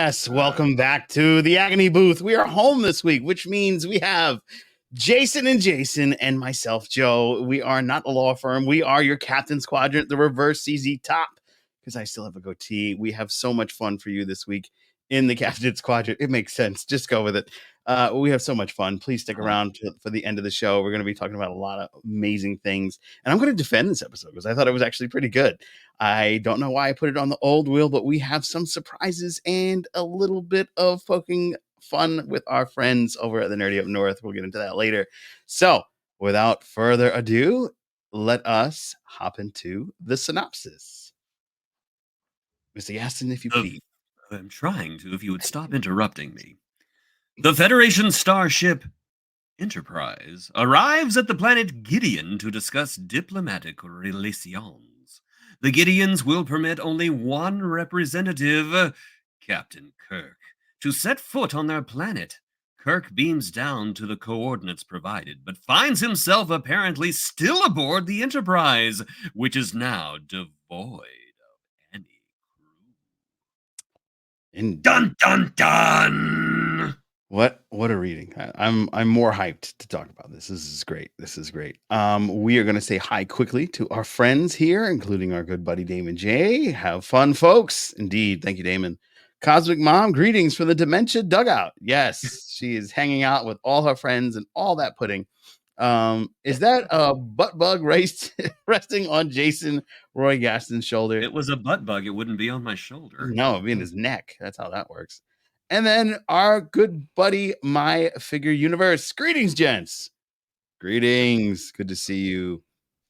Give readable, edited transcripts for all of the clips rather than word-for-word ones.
Yes, welcome back to the Agony booth. We are home this week, which means we have Jason and myself, Joe. We are not a law firm. We are your Captain's Quadrant, the reverse CZ top, because I still have a goatee. We have so much fun for you this week in the Captain's Quadrant. It makes sense. Just go with it. We have so much fun. Please stick around for the end of the show. We're going to be talking about a lot of amazing things. And I'm going to defend this episode because I thought it was actually pretty good. I don't know why I put it on the old wheel, but we have some surprises and a little bit of poking fun with our friends over at the Nerdy Up North. We'll get into that later. So without further ado, let us hop into the synopsis. Mr. Gaston, if you please. I'm trying to, if you would stop interrupting me. The Federation starship Enterprise arrives at the planet Gideon to discuss diplomatic relations. The Gideons will permit only one representative, Captain Kirk, to set foot on their planet. Kirk beams down to the coordinates provided, but finds himself apparently still aboard the Enterprise, which is now devoid. Dun dun dun! What a reading! I'm more hyped to talk about this. This is great. We are going to say hi quickly to our friends here, including our good buddy Damon J. Have fun, folks. Indeed, thank you, Damon. Cosmic Mom, greetings from the Dementia Dugout. Yes, she is hanging out with all her friends and all that pudding. Is that a butt bug resting on Jason Roy Gaston's shoulder? It was a butt bug. It wouldn't be on my shoulder. No, it'd be in his neck. That's how that works. And then our good buddy, My Figure Universe. Greetings, gents. Greetings. Good to see you.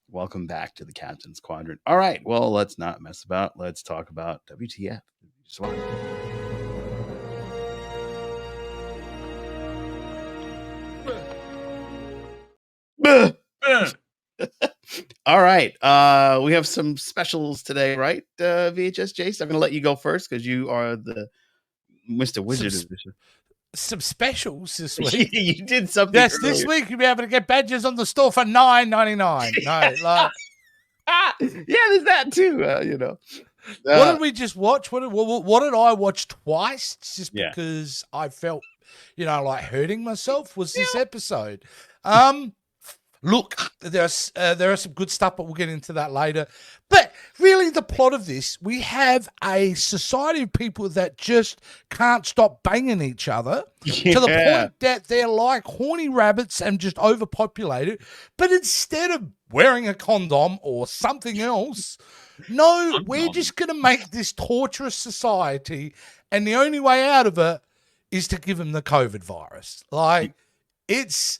Welcome back to the Captain's Quadrant. All right. Well, let's not mess about. Let's talk about WTF. All right. We have some specials today, right? VHS Jace. I'm going to let you go first because you are the Mr. Wizard edition. Some specials this week. You did something. Yes, earlier. This week you'll be able to get badges on the store for $9.99. No, yeah, there's that too. What did we just watch? What did I watch twice? Just because I felt, like hurting myself. Was this episode? Look, there are some good stuff, but we'll get into that later. But really, the plot of this, we have a society of people that just can't stop banging each other to the point that they're like horny rabbits and just overpopulated. But instead of wearing a condom or something else, no, we're just going to make this torturous society, and the only way out of it is to give them the COVID virus. Like, it's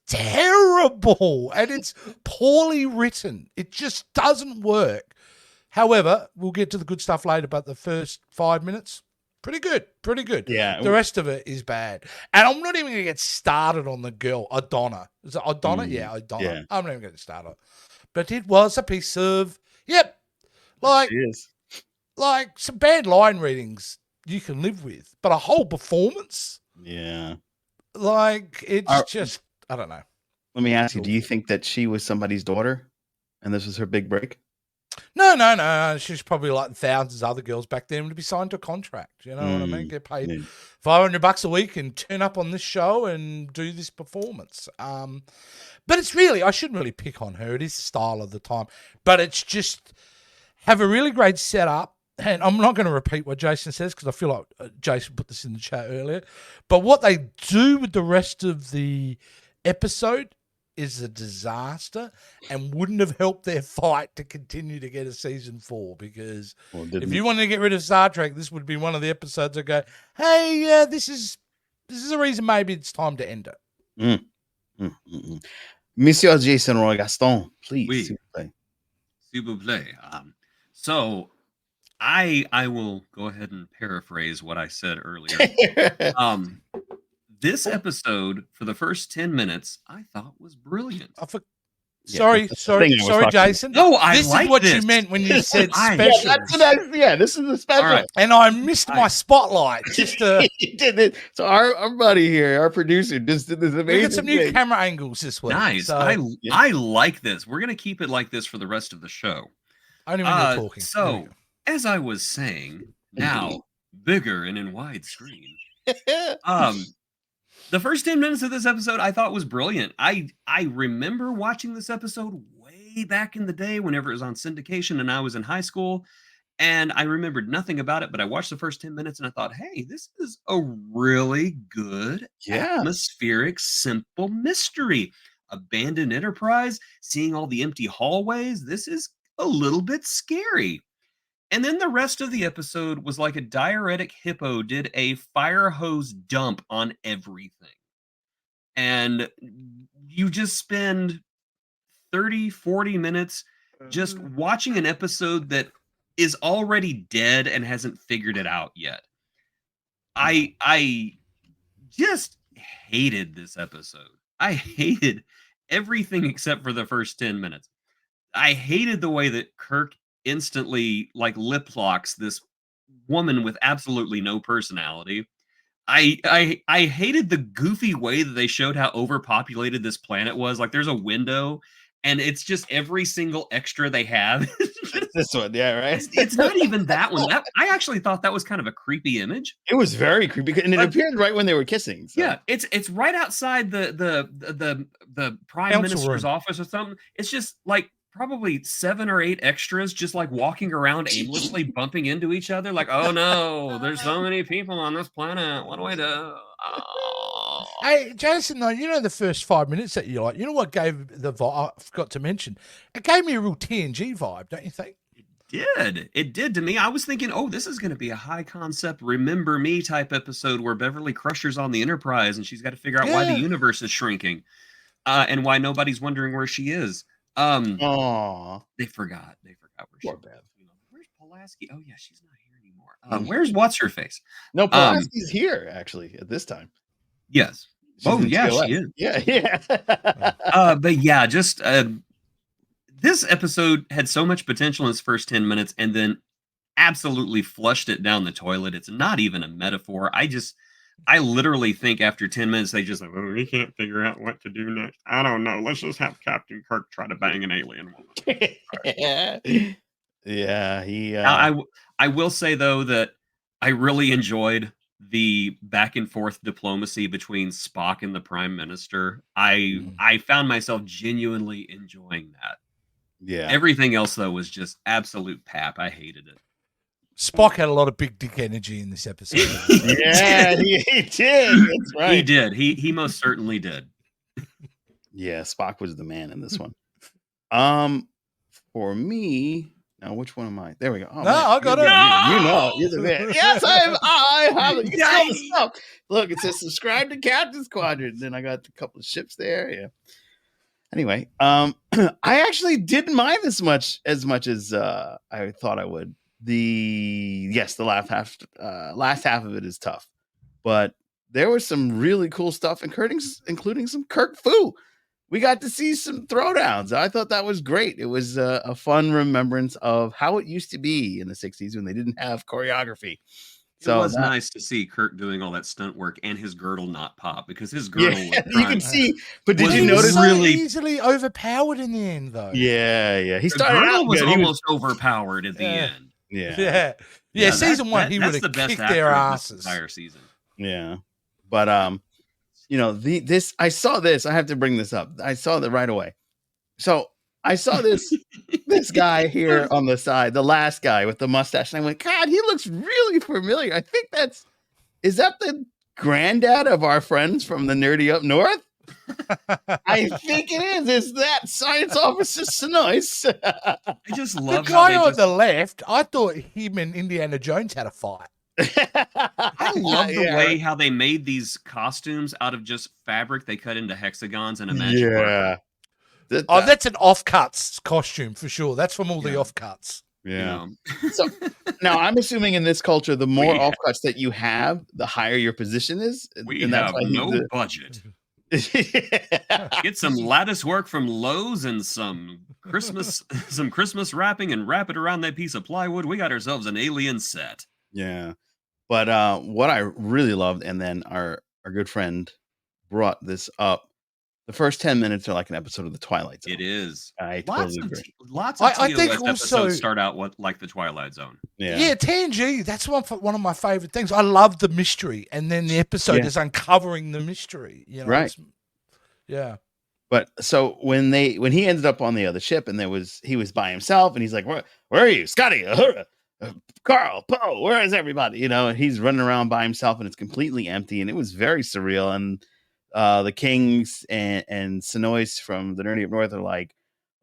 terrible and it's poorly written. It just doesn't work. However, we'll get to the good stuff later, but the first 5 minutes, pretty good. Yeah. The rest of it is bad. And I'm not even going to get started on the girl, Adonna. Is it Adonna? Yeah, Adonna. Yeah. I'm not even going to start on. But it was a piece of, like some bad line readings you can live with, but a whole performance? Yeah. Like, it's just, I don't know. Let me ask you, do you think that she was somebody's daughter and this was her big break? No. She's probably like thousands of other girls back then to be signed to a contract. You know what I mean? Get paid $500 a week and turn up on this show and do this performance. But it's really, I shouldn't really pick on her. It is the style of the time. But it's just have a really great setup. And I'm not going to repeat what Jason says because I feel like Jason put this in the chat earlier. But what they do with the rest of the episode is a disaster and wouldn't have helped their fight to continue to get a season 4 because if you wanted to get rid of Star Trek, this would be one of the episodes that go, hey, this is a reason maybe it's time to end it. Monsieur Jason Roy Gaston, please. Oui. S'il vous plaît. So I will go ahead and paraphrase what I said earlier. This episode, for the first 10 minutes, I thought was brilliant. Sorry, Jason. No, this is what you meant when you said special. This is the special. Right. And I missed my spotlight. Just you did it. So our buddy here, our producer, just did this amazing we got some new thing. camera angles this week. Nice. So, I like this. We're going to keep it like this for the rest of the show. Only when you're talking. So, as I was saying, now bigger and in widescreen. The first 10 minutes of this episode I thought was brilliant. I remember watching this episode way back in the day whenever it was on syndication and I was in high school. And I remembered nothing about it, but I watched the first 10 minutes and I thought, hey, this is a really good, atmospheric, simple mystery. Abandoned Enterprise, seeing all the empty hallways. This is a little bit scary. And then the rest of the episode was like a diuretic hippo did a fire hose dump on everything. And you just spend 30, 40 minutes just watching an episode that is already dead and hasn't figured it out yet. I just hated this episode. I hated everything except for the first 10 minutes. I hated the way that Kirk instantly like lip locks this woman with absolutely no personality. I hated the goofy way that they showed how overpopulated this planet was. Like there's a window and it's just every single extra they have. This one, yeah, right. It's not even that one. I actually thought that was kind of a creepy image. It was very creepy, and it appeared right when they were kissing. So. Yeah, it's right outside the prime minister's office or something. It's just like probably 7 or 8 extras just like walking around aimlessly bumping into each other like, oh no, there's so many people on this planet, what do I do? Oh. Hey Jason, though, you know the first 5 minutes that you like, you know what gave the vibe? I forgot to mention, it gave me a real TNG vibe, don't you think? It did to me. I was thinking, oh, this is going to be a high concept Remember Me type episode where Beverly crushes on the Enterprise and she's got to figure out why the universe is shrinking and why nobody's wondering where she is. They forgot where she was. Where's Pulaski? Oh yeah, she's not here anymore. Where's what's her face? No, Pulaski's here actually at this time. Yes. She's yeah, she is. Yeah. But yeah, just this episode had so much potential in its first 10 minutes and then absolutely flushed it down the toilet. It's not even a metaphor. I literally think after 10 minutes, they just like, oh, we can't figure out what to do next. I don't know. Let's just have Captain Kirk try to bang an alien woman. Yeah. I will say, though, that I really enjoyed the back and forth diplomacy between Spock and the Prime Minister. I found myself genuinely enjoying that. Yeah. Everything else, though, was just absolute pap. I hated it. Spock had a lot of big dick energy in this episode. Yeah, he did. That's right. He did. He most certainly did. Yeah, Spock was the man in this one. For me, now which one am I? There we go. Oh, no, I got it. You know, you're the man. Yes, I have it. You can see all the stuff. Look, it says subscribe to Captain's Quadrant. Then I got a couple of ships there. Yeah. Anyway, I actually didn't mind this as much as I thought I would. The last half of it is tough, but there was some really cool stuff, including some Kirk Fu. We got to see some throwdowns. I thought that was great. It was a fun remembrance of how it used to be in the 60s when they didn't have choreography. So it was nice to see Kirk doing all that stunt work and his girdle not pop because his girdle was you can see. But did you he notice was so really easily overpowered in the end, though? Yeah. He started girdle out was almost overpowered at the end. Yeah. Season 1, he would have kicked their asses. Entire season. Yeah, but I saw this. I have to bring this up. I saw that right away. So I saw this guy here on the side, the last guy with the mustache, and I went, God, he looks really familiar. I think is that the granddad of our friends from the Nerdy Up North? I think it is. It's that science officer Snoise. I just love the guy on the left. I thought him and Indiana Jones had a fight. I love the way how they made these costumes out of just fabric they cut into hexagons and a magic marker. That's an offcuts costume for sure. That's from all the offcuts. Yeah. So now I'm assuming in this culture, the more offcuts that you have, the higher your position is. We have no budget. Get some lattice work from Lowe's and some Christmas wrapping and wrap it around that piece of plywood. We got ourselves an alien set. Yeah. But what I really loved, and then our good friend brought this up, The first 10 minutes are like an episode of The Twilight Zone. It is. I totally agree. Lots of I think TOS also- episodes start out like the Twilight Zone. Yeah, TNG, that's one of my favorite things. I love the mystery, and then the episode is uncovering the mystery. You know, right. Yeah. But so when he ended up on the other ship and he was by himself and he's like, where are you? Scotty, Carl, Poe, where is everybody? You know, and he's running around by himself and it's completely empty. And it was very surreal. And the Kings and Sonois from the Nerdy Up North are like,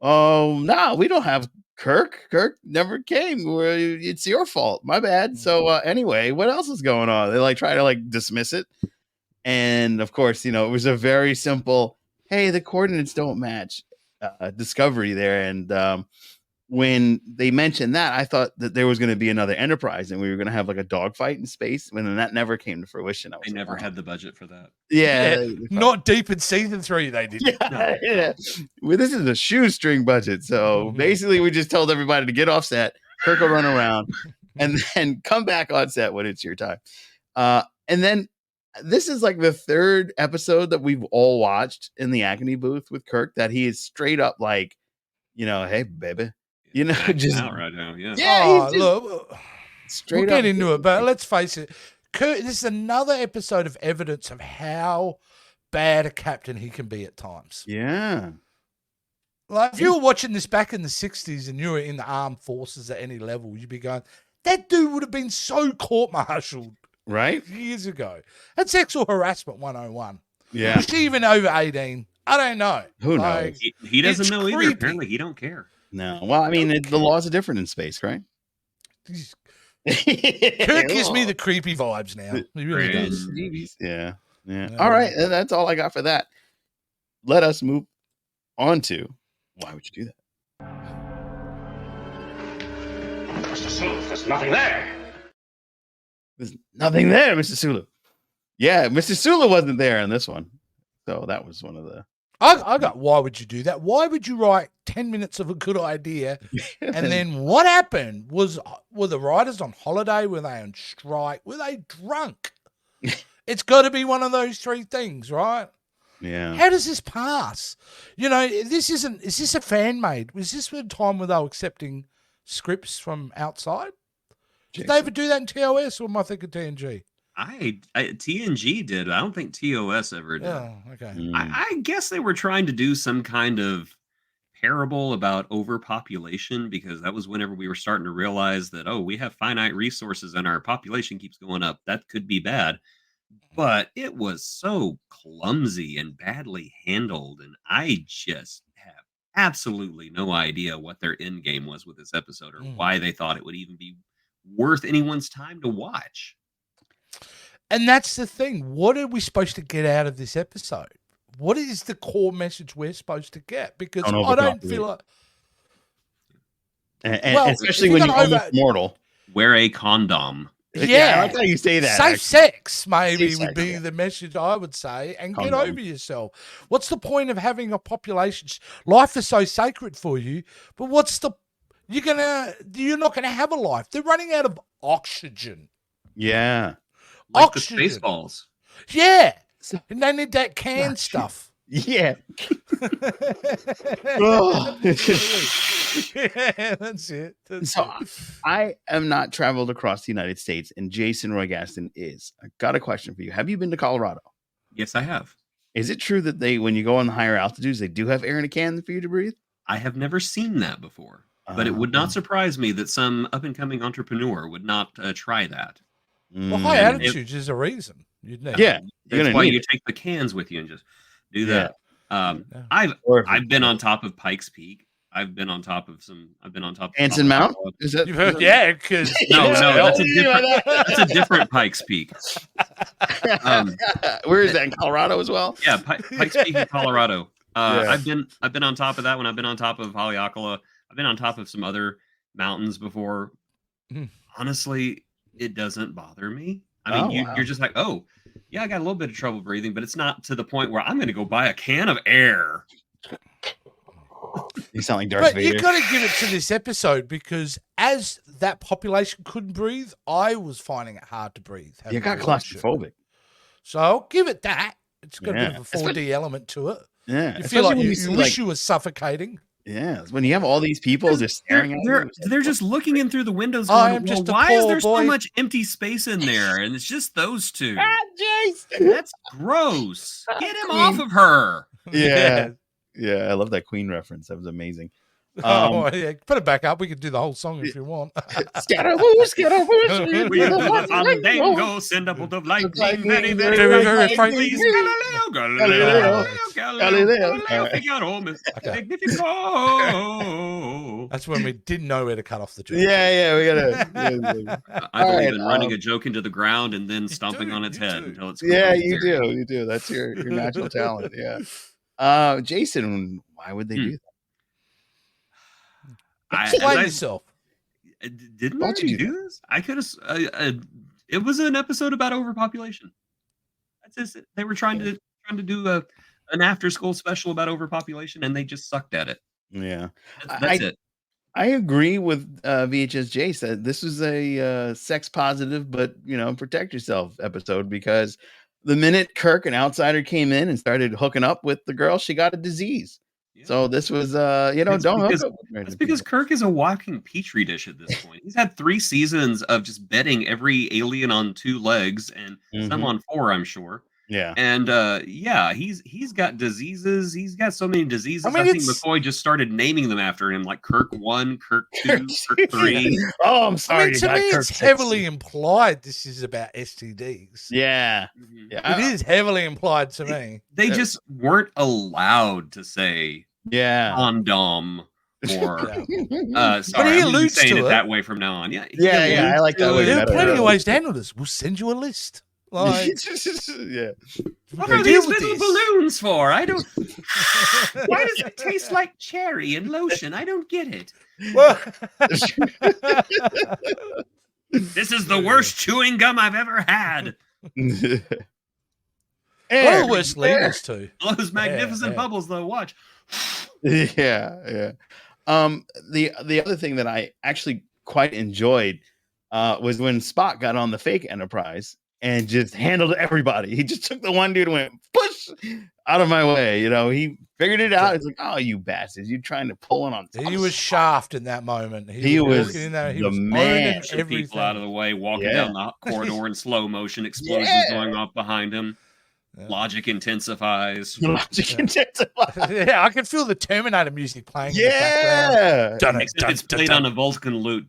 oh, no, we don't have Kirk. Kirk never came. It's your fault. My bad. So anyway, what else is going on? They like try to like dismiss it. And of course, you know, it was a very simple, hey, the coordinates don't match discovery there. And when they mentioned that, I thought that there was going to be another Enterprise and we were going to have like a dogfight in space. When that never came to fruition. They never had the budget for that. Yeah. Not deep in season 3, they didn't. Yeah. Well, this is a shoestring budget. So basically, we just told everybody to get off set. Kirk will run around and then come back on set when it's your time. And then this is like the third episode that we've all watched in the Agony booth with Kirk that he is straight up like, you know, hey, baby. You know, just out right now, yeah. Yeah, look, straight we'll up. get into it, but let's face it, Kirk, this is another episode of evidence of how bad a captain he can be at times. Yeah. Like if you were watching this back in the 60s and you were in the armed forces at any level, you'd be going, that dude would have been so court-martialed right years ago. That's sexual harassment 101. Yeah. Was she even over 18? I don't know. Who like, knows? He doesn't know either. creepy. Apparently, he don't care. No. Well, I mean, the laws are different in space, right? Kirk gives me the creepy vibes now. He really does. Yeah. All right. That's all I got for that. Let us move on to why would you do that? Mr. Sulu, there's nothing there. There's nothing there, Mr. Sulu. Yeah, Mr. Sulu wasn't there in this one. So that was one of the... I got, why would you do that? Why would you write 10 minutes of a good idea? And then what happened were the writers on holiday? Were they on strike? Were they drunk? It's got to be one of those three things, right? Yeah. How does this pass? You know, is this a fan made? Was this the time where they were accepting scripts from outside? Did they ever do that in TOS or am I thinking TNG? TNG did. I don't think TOS ever did. Oh, okay. I guess they were trying to do some kind of parable about overpopulation because that was whenever we were starting to realize that, oh, we have finite resources and our population keeps going up. That could be bad. But it was so clumsy and badly handled. And I just have absolutely no idea what their end game was with this episode or why they thought it would even be worth anyone's time to watch. And that's the thing. What are we supposed to get out of this episode? What is the core message we're supposed to get? Because I don't feel like... And especially when you're almost mortal. Wear a condom. Yeah. I like how you say that. Safe sex, maybe, Safe would sex, be the message I would say. And Condom. get over yourself. What's the point of having a population? Life is so sacred for you, but you're not gonna have a life. They're running out of oxygen. Yeah. Like Oxygen. the Spaceballs. Yeah. And they need that canned stuff. Yeah. Yeah, that's it. So I am not traveled across the United States, and Jason Roy-Gaston is. I got a question for you. Have you been to Colorado? Yes, I have. Is it true that when you go on the higher altitudes, they do have air in a can for you to breathe? I have never seen that before, but it would not surprise me that some up-and-coming entrepreneur would not try that. Well, high altitudes is a reason. You'd never. Yeah, that's why you take the cans with you and just do that. I've been on top of Pikes Peak. I've been on top of Anson Mount. Is that? You've heard, yeah, because no, that's a different Pikes Peak. Where is that, in Colorado as well? Yeah, Pikes Peak in Colorado. I've been on top of that one. I've been on top of Haleakala. I've been on top of some other mountains before. Honestly, it doesn't bother me. I mean, you're just like, oh, yeah, I got a little bit of trouble breathing, but it's not to the point where I'm going to go buy a can of air. You sound like Darth Vader. But you got to give it to this episode because as that population couldn't breathe, I was finding it hard to breathe. You got claustrophobic. So I'll give it that. It's got a bit of a 4D element to it. Yeah, You feel like especially when you see, wish you were suffocating. Yeah, when you have all these people just staring at you. They're just looking in through the windows I going, am well, just a why is poor there boy." so much empty space in there? And it's just those two. Jace. That's gross. Get him off of her. Yeah. Yeah, I love that Queen reference. That was amazing. Oh, yeah. Put it back up. We could do the whole song if you want. Scaramouche, Scaramouche. We do the fandango, send a bolt of lightning, very, very, Very, very very frightening. frightening. Galileo, Galileo. Figaro, Okay. Magnifico. That's when we didn't know where to cut off the joke. Yeah, we gotta. I All believe right, in running a joke into the ground and then stomping do, on its you head do. until it's Yeah, completely you do. That's your natural talent. Yeah. Jason, why would they do that? Explain yourself. Didn't I Why'd you already do do this? I could have. It was an episode about overpopulation. That's just it. They were trying to do an after school special about overpopulation, and they just sucked at it. Yeah, That's it. I agree with VHS Jace that this is a sex positive, but protect yourself episode, because the minute Kirk, an outsider, came in and started hooking up with the girl, she got a disease. Yeah. So this was don't hook up with That's because Kirk is a walking petri dish at this point. He's had 3 seasons of just betting every alien on 2 legs and some on 4, I'm sure. Yeah. And he's got diseases. He's got so many diseases. I mean, I think McCoy just started naming them after him, like Kirk 1, Kirk 2, Kirk 3. Oh, I'm sorry. I mean, to me, it's heavily implied this is about STDs. Yeah. It is heavily implied to me. They just weren't allowed to say condom or But sorry, he I'm alludes saying to it it that way from now on. Yeah, I like that way There are better. plenty of ways to handle this. We'll send you a list. Like, Yeah. What are these little balloons for? I don't. Why does it taste like cherry and lotion? I don't get it. Well, This is the worst chewing gum I've ever had. well, worst leaders too. Those magnificent bubbles, though. Watch. Yeah. The other thing that I actually quite enjoyed was when Spock got on the fake Enterprise and just handled everybody. He just took the one dude and went push out of my way. He figured it out. It's like, oh, you bastards! You trying to pull one on? He was Shaft in that moment. He was in there. He the was man. owning everything. People out of the way, walking down the corridor in slow motion. Explosions going off behind him. Yeah. Logic intensifies. Yeah, I can feel the Terminator music playing. Yeah, in the background. It's played on a Vulcan lute.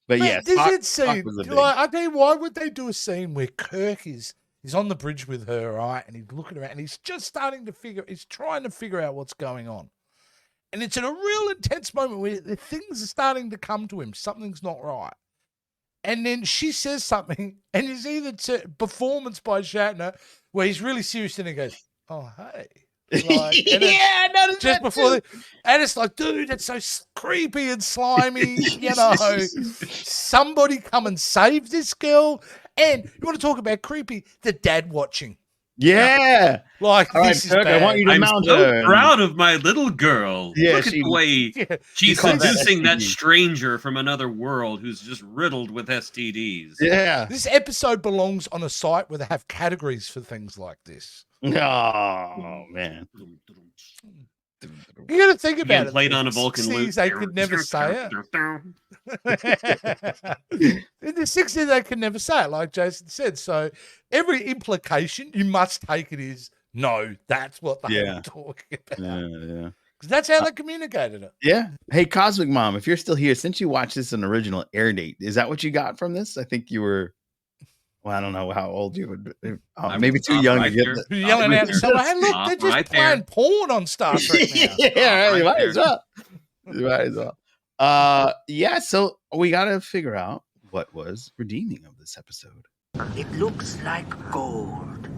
But yeah, this scene, I tell you, why would they do a scene where Kirk he's on the bridge with her, right, and he's looking around and he's just trying to figure out what's going on. And it's in a real intense moment where the things are starting to come to him. Something's not right. And then she says something, and it's either performance by Shatner, where he's really serious, and he goes, "Oh, hey." Just before and it's like, dude, it's so creepy and slimy. Somebody come and save this girl. And you want to talk about creepy? The dad watching. Yeah. Like, all right, this Kirk, is bad. I want you to I'm mount so her. proud of my little girl. Yeah, Look at the way she's seducing that STD. stranger from another world who's just riddled with STDs. Yeah. This episode belongs on a site where they have categories for things like this. Oh, man. You got to think about it. Played on a Vulcan lute. They could never say it. In the 60s, they could never say it, like Jason said. So every implication you must take it is, no, that's what they were talking about. Yeah. Because that's how they communicated it. Yeah. Hey, Cosmic Mom, if you're still here, since you watched this in original air date, is that what you got from this? I think you were... Well, I don't know how old you would be. Maybe too young to get You're yelling out, so, hey, look, they're just playing porn on Star Trek now. You might as well. Yeah, so we got to figure out what was redeeming of this episode. It looks like gold.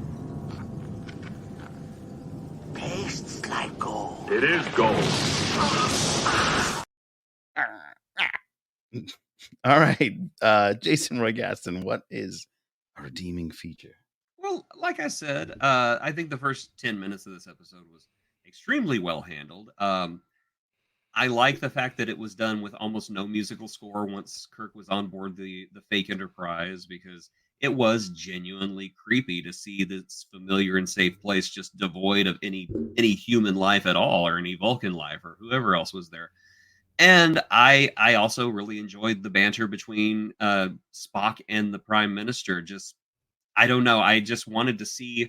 Tastes like gold. It is gold. All right, Jason Roy Gaston, what is a redeeming feature? Well, like I said, I think the first 10 minutes of this episode was extremely well handled. I like the fact that it was done with almost no musical score once Kirk was on board the fake Enterprise, because it was genuinely creepy to see this familiar and safe place just devoid of any human life at all, or any Vulcan life, or whoever else was there. And I also really enjoyed the banter between Spock and the Prime Minister. Just, I don't know, I wanted to see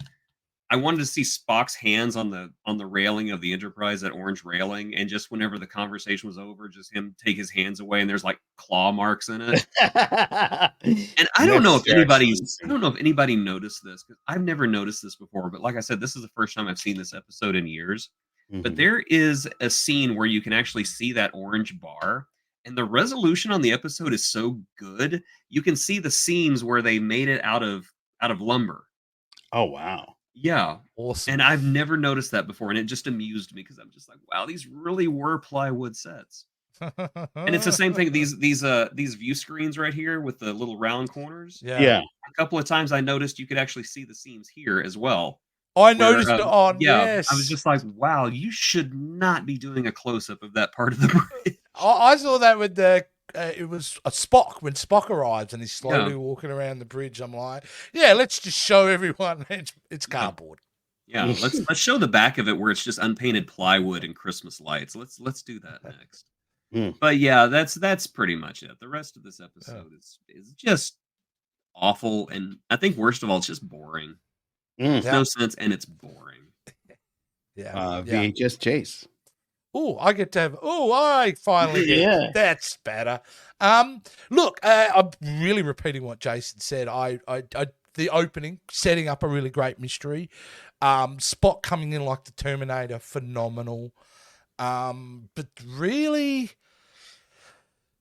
Spock's hands on the railing of the Enterprise, that orange railing, and just whenever the conversation was over, just him take his hands away, and there's like claw marks in it. And I don't know if anybody noticed this, because I've never noticed this before. But like I said, this is the first time I've seen this episode in years. But there is a scene where you can actually see that orange bar, and the resolution on the episode is so good. You can see the seams where they made it out of lumber. Oh, wow. Yeah. Awesome. And I've never noticed that before, and it just amused me, because I'm just like, wow, these really were plywood sets. And it's the same thing. These view screens right here with the little round corners. Yeah. A couple of times I noticed you could actually see the seams here as well. I noticed it on. Yeah, Yes. I was just like, wow, you should not be doing a close up of that part of the bridge. I saw that with the. It was a Spock when Spock arrives and he's slowly walking around the bridge. I'm like, yeah, let's just show everyone it's cardboard. Yeah, let's show the back of it where it's just unpainted plywood and Christmas lights. Let's do that next. But yeah, that's pretty much it. The rest of this episode is just awful, and I think worst of all, it's just boring. There's no sense, and it's boring. VHS chase. Oh, I get to have. Oh, I finally get. Yeah. That's better. Look, I'm really repeating what Jason said. The opening, setting up a really great mystery. Spock coming in like the Terminator, phenomenal. But really,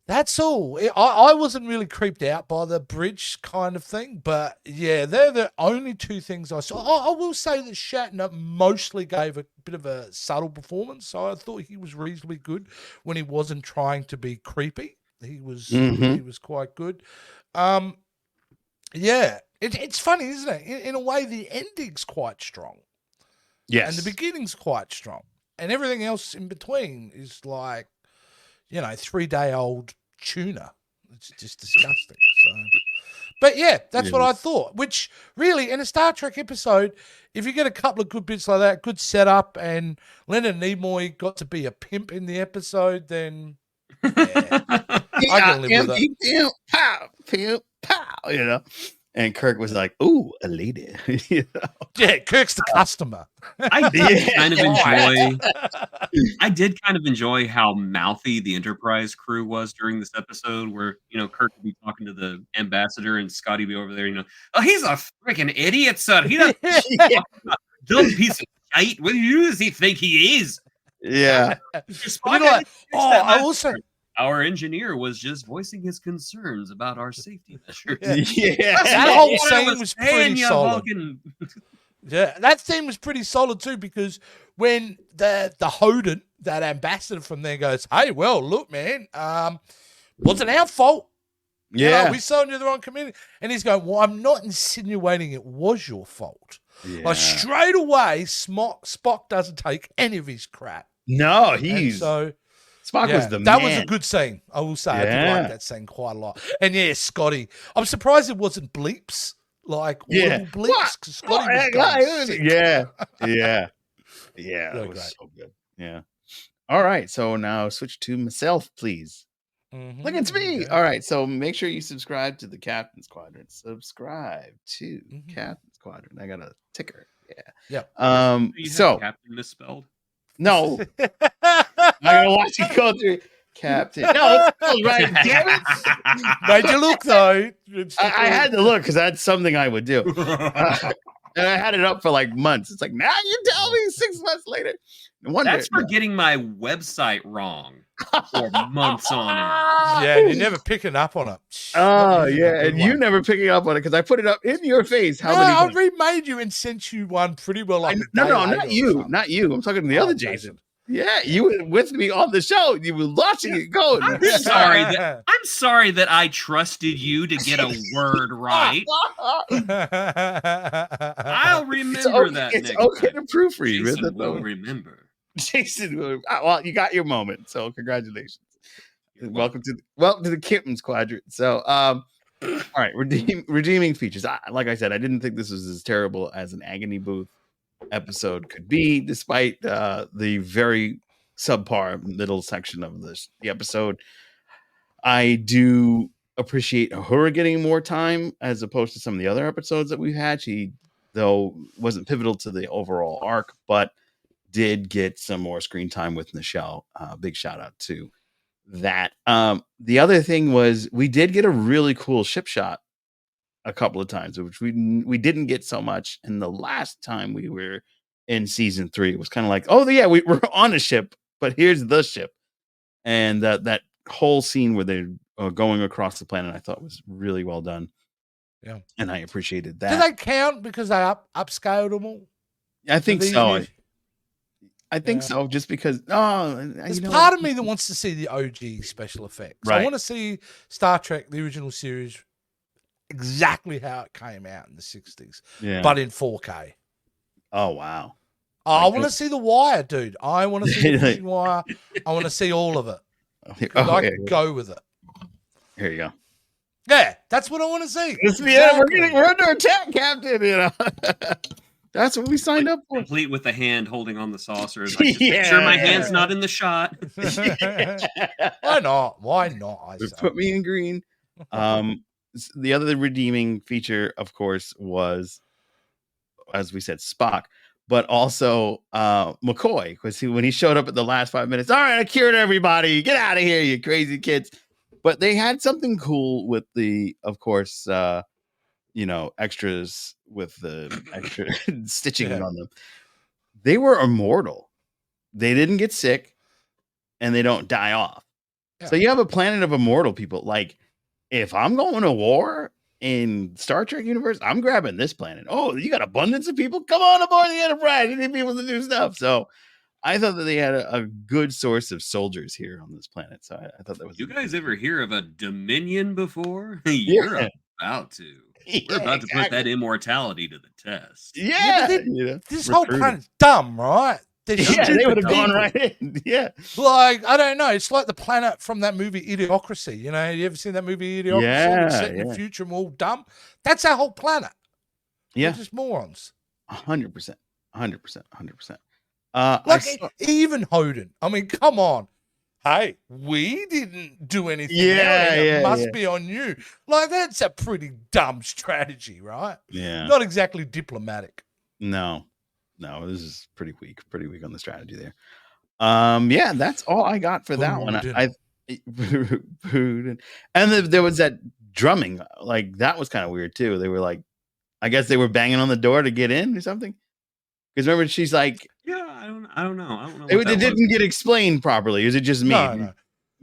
that's all. I wasn't really creeped out by the bridge kind of thing, but yeah, they're the only two things I saw. I will say that Shatner mostly gave a bit of a subtle performance, so I thought he was reasonably good when he wasn't trying to be creepy. He was quite good. Yeah, it's funny, isn't it? In a way, the ending's quite strong. Yes. And the beginning's quite strong. And everything else in between is like, 3-day-old tuna. It's just disgusting. So, but yeah, that's what I thought. Which really, in a Star Trek episode, if you get a couple of good bits like that, good setup, and Leonard Nimoy got to be a pimp in the episode, then I can live with that. Pow, pow, And Kirk was like, "Ooh, a lady." Yeah, Kirk's the customer. I did kind of enjoy how mouthy the Enterprise crew was during this episode, where Kirk would be talking to the ambassador and Scotty be over there. Oh, he's a freaking idiot, sir. He doesn't dumb piece of shit. What does he think he is? Yeah. I also. Our engineer was just voicing his concerns about our safety measures. Yeah. That whole scene was pretty solid. Yeah, that scene was pretty solid too, because when the Hoden, that ambassador from there, goes, "Hey, well, look, man, wasn't our fault. Yeah, we sold you the wrong community," and he's going, "Well, I'm not insinuating it was your fault." Yeah. Like straight away, Spock doesn't take any of his crap. No, Spock was the man. That was a good scene, I will say. I did like that scene quite a lot. And yeah, Scotty. I'm surprised it wasn't bleeps. Like little bleeps. Because Scotty was going sick. Yeah. That was so good. Yeah. All right. So now switch to myself, please. Look, it's me. All right. So make sure you subscribe to the Captain's Quadrant. Subscribe to Captain's Quadrant. I got a ticker. Yeah. So Captain misspelled. No. I'm gonna watch you go through Captain. No, it's right. Damn it. Made you look though. I had to look because that's something I would do. And I had it up for like months. It's like, now you tell me 6 months later. That's for getting my website wrong for months on end. Yeah, and you're never picking up on it. Oh, yeah. And you never picking up on it because I put it up in your face. I remade you and sent you one pretty well. Like no, not you. Not you. I'm talking to the other Jason. Yeah, you were with me on the show. You were watching it going. I'm sorry that I trusted you to get a word right. I'll remember that. It's okay to proofread. Jason will remember. Jason, well, you got your moment, so congratulations. Welcome to the Kittens Quadrant. So, all right, redeeming features. Like I said, I didn't think this was as terrible as an Agony Booth episode could be, despite the very subpar middle section of the episode. I do appreciate her getting more time as opposed to some of the other episodes that we've had. She, though, wasn't pivotal to the overall arc, but did get some more screen time with Nichelle. Big shout out to that. The other thing was we did get a really cool ship shot a couple of times, which we didn't get so much in the last time we were in season 3. It was kind of like, oh yeah, we're on a ship, but here's the ship. And that whole scene where they're going across the planet, I thought was really well done. Yeah, and I appreciated that. Do they count because they upscaled them all? I think so. I think so, just because. There's part of me that wants to see the OG special effects. Right. I want to see Star Trek, the original series, exactly how it came out in the 60s, but in 4K. Oh, wow. I want to see The Wire, dude. I want to see the Fishing Wire. I want to see all of it. Go with it. Here you go. Yeah, that's what I want to see. We're under attack, Captain. You know, that's what we signed up for. Complete with the hand holding on the saucer. Like, just make sure my hand's not in the shot. Why not? Why not? I put me in green. The other redeeming feature, of course, was, as we said, Spock, but also McCoy, because when he showed up at the last 5 minutes, all right, I cured everybody. Get out of here, you crazy kids. But they had something cool with the, of course, extras with the extra stitching on them. They were immortal. They didn't get sick, and they don't die off. Yeah. So you have a planet of immortal people. Like, if I'm going to war in Star Trek universe, I'm grabbing this planet. Oh, you got abundance of people? Come on aboard the Enterprise. You need people to do stuff. So I thought that they had a good source of soldiers here on this planet. So I thought that was. You guys ever hear of a Dominion before? You're about to. We're about to put that immortality to the test. This whole planet's dumb, right? They would have gone right in. Yeah. Like, I don't know. It's like the planet from that movie Idiocracy. You know, you ever seen that movie Idiocracy? Yeah. Set in the future and we're all dumb. That's our whole planet. Yeah. We're just morons. 100%. 100%. Even Hoden. I mean, come on. Hey, we didn't do anything. It must be on you. Like, that's a pretty dumb strategy, right? Yeah. Not exactly diplomatic. No, this is pretty weak on the strategy there. That's all I got for that one. And there was that drumming. Like, that was kind of weird too. They were like, I guess they were banging on the door to get in or something. Because remember, she's like, I don't know. It didn't get explained properly. Is it just me? No.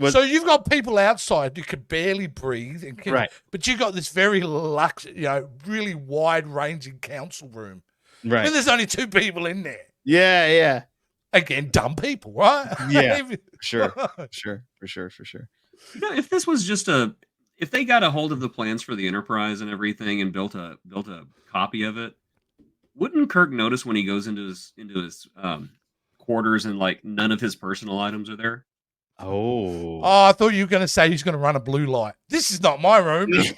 So you've got people outside who could barely breathe, right? But you've got this very really wide-ranging council room, right? And there's only 2 people in there. Yeah. Again, dumb people, right? Yeah, sure. If this was just if they got a hold of the plans for the Enterprise and everything and built a copy of it, wouldn't Kirk notice when he goes into his quarters and like none of his personal items are there? Oh, I thought you were going to say he's going to run a blue light. This is not my room. There's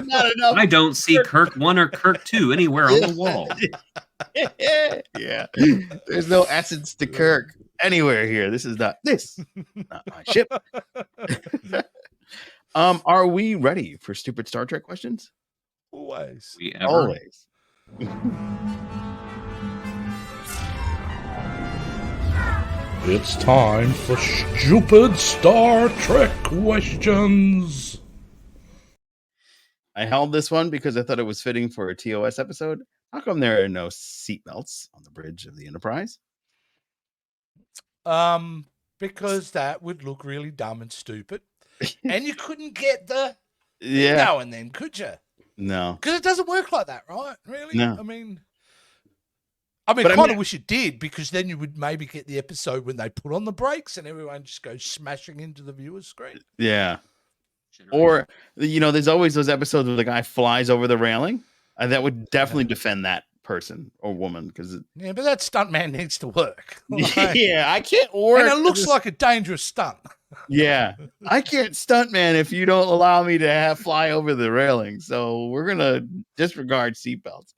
not enough. I don't see Kirk 1 or Kirk 2 anywhere on the wall. Yeah, there's no essence to Kirk anywhere here. This is not my ship. Are we ready for stupid Star Trek questions? Always. Always. It's time for stupid Star Trek questions. I held this one because I thought it was fitting for a TOS episode. How come there are no seatbelts on the bridge of the Enterprise? Because that would look really dumb and stupid. And you couldn't get the now and then, could you? No. Because it doesn't work like that, right? Really? No. I mean, I kind of wish it did, because then you would maybe get the episode when they put on the brakes and everyone just goes smashing into the viewer's screen. Yeah. Or, there's always those episodes where the guy flies over the railing. That would definitely defend that person or woman because Yeah, but that stuntman needs to work. Like, yeah, I can't work. and it looks like a dangerous stunt. Yeah, I can't stuntman if you don't allow me to fly over the railing. So we're gonna disregard seatbelts.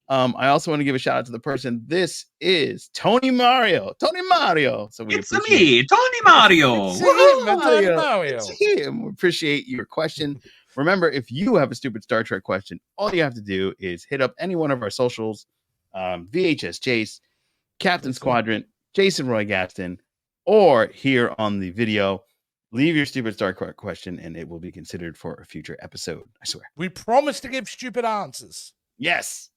I also want to give a shout out to the person. This is Tony Mario. Tony Mario. So we It's appreciate me, Tony Mario. It's him, Tony Mario. Mario. It's him. We appreciate your question. Remember, if you have a stupid Star Trek question, all you have to do is hit up any one of our socials, VHS Jace, Captain's Quadrant, Jason Roy Gaston, or here on the video. Leave your stupid Star Trek question, and it will be considered for a future episode. I swear. We promise to give stupid answers. Yes.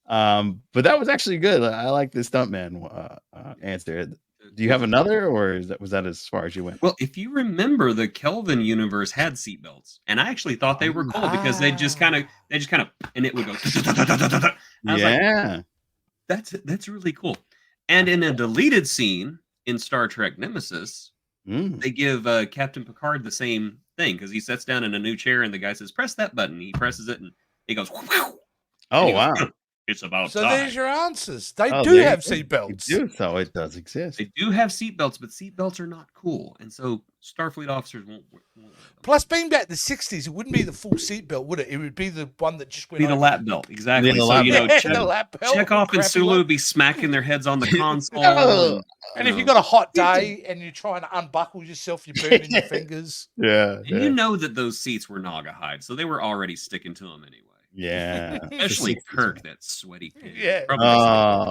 But that was actually good. I like the stuntman answer. Do you have another, or was that as far as you went? Well, if you remember, the Kelvin universe had seatbelts, and I actually thought they were cool because they just kind of, and it would go. I was like, that's really cool. And in a deleted scene in Star Trek Nemesis, they give Captain Picard the same thing because he sits down in a new chair, and the guy says, "Press that button." He presses it, and he goes, "Oh wow." It's about so time. There's your answers. They do have seatbelts. So it does exist. They do have seatbelts, but seatbelts are not cool, and so Starfleet officers won't Plus, being back in the 60s, it wouldn't be the full seatbelt, would it? It would be the one that just went be the over. lap belt, exactly. The so lap you know, belt. The lap belt, Chekhov and Sulu would be smacking their heads on the console. And if you've got a hot day and you're trying to unbuckle yourself, you're burning your fingers. Yeah. And you know that those seats were Naga hide, so they were already sticking to them anyway. Yeah. Especially Kirk, that sweaty pig. Yeah.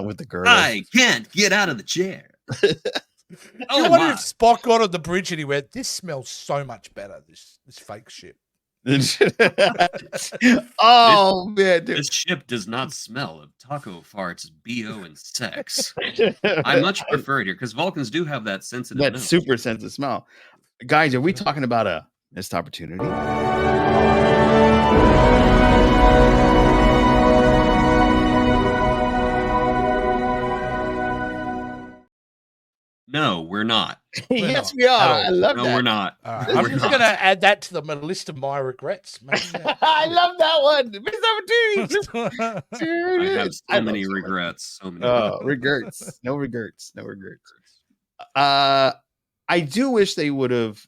With the girl. I can't get out of the chair. I wonder if Spock got on the bridge and he went, "This smells so much better, this fake ship." Oh, man. Dude. This ship does not smell of taco farts, BO, and sex. I much prefer it here because Vulcans do have that sensitive nose. Super sensitive smell. Guys, are we talking about a missed opportunity? No, we're not. Yes, we are. I love that. No, we're not. All right. I'm just going to add that to the list of my regrets. I love that one. Missed opportunity. I have so many regrets. So many regrets. No regrets. No regrets. I do wish they would have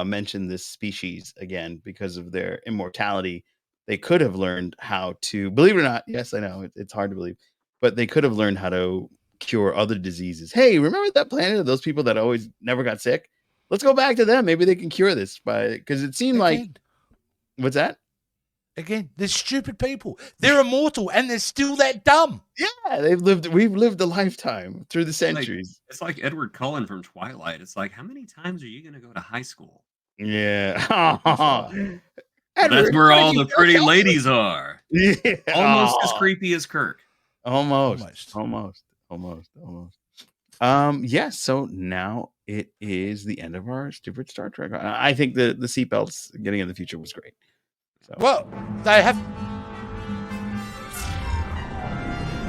mentioned this species again because of their immortality. They could have learned how to, believe it or not, yes, I know it's hard to believe, but they could have learned how to cure other diseases. Hey, remember that planet of those people that always never got sick? Let's go back to them. Maybe they can cure this because it seemed like, what's that? Again, they're stupid people. They're immortal and they're still that dumb. Yeah, we've lived a lifetime through the centuries. It's like Edward Cullen from Twilight. It's like, how many times are you going to go to high school? Yeah. That's where all the pretty ladies are. Yeah. Almost as creepy as Kirk. Almost. Yes, so now it is the end of our stupid Star Trek. I think the seatbelts getting in the future was great. So. Well, they have.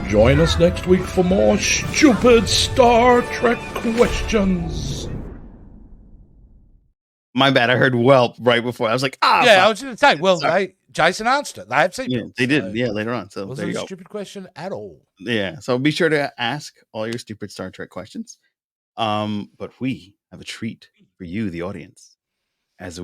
Join us next week for more stupid Star Trek questions. My bad. I heard whelp right before. I was like, yeah, fuck. I was going to say, well, Jason answered it. They have seatbelts. Yeah, they did. Later on. So wasn't a stupid question at all. Yeah. So be sure to ask all your stupid Star Trek questions. But we have a treat for you, the audience, as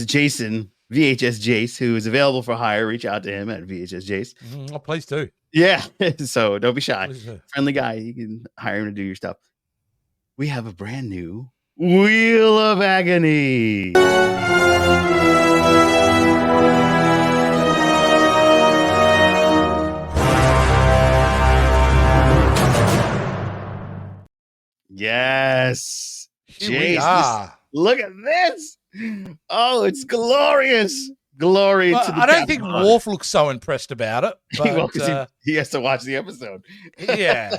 Jason, VHS Jace, who is available for hire, reach out to him at VHS Jace. Oh, please do. Yeah. So don't be shy. Friendly guy. You can hire him to do your stuff. We have a brand new Wheel of Agony. Yes. Here we are. Look at this. Oh, it's glorious. Glory to the I don't think Worf looks so impressed about it. But, he has to watch the episode. Yeah.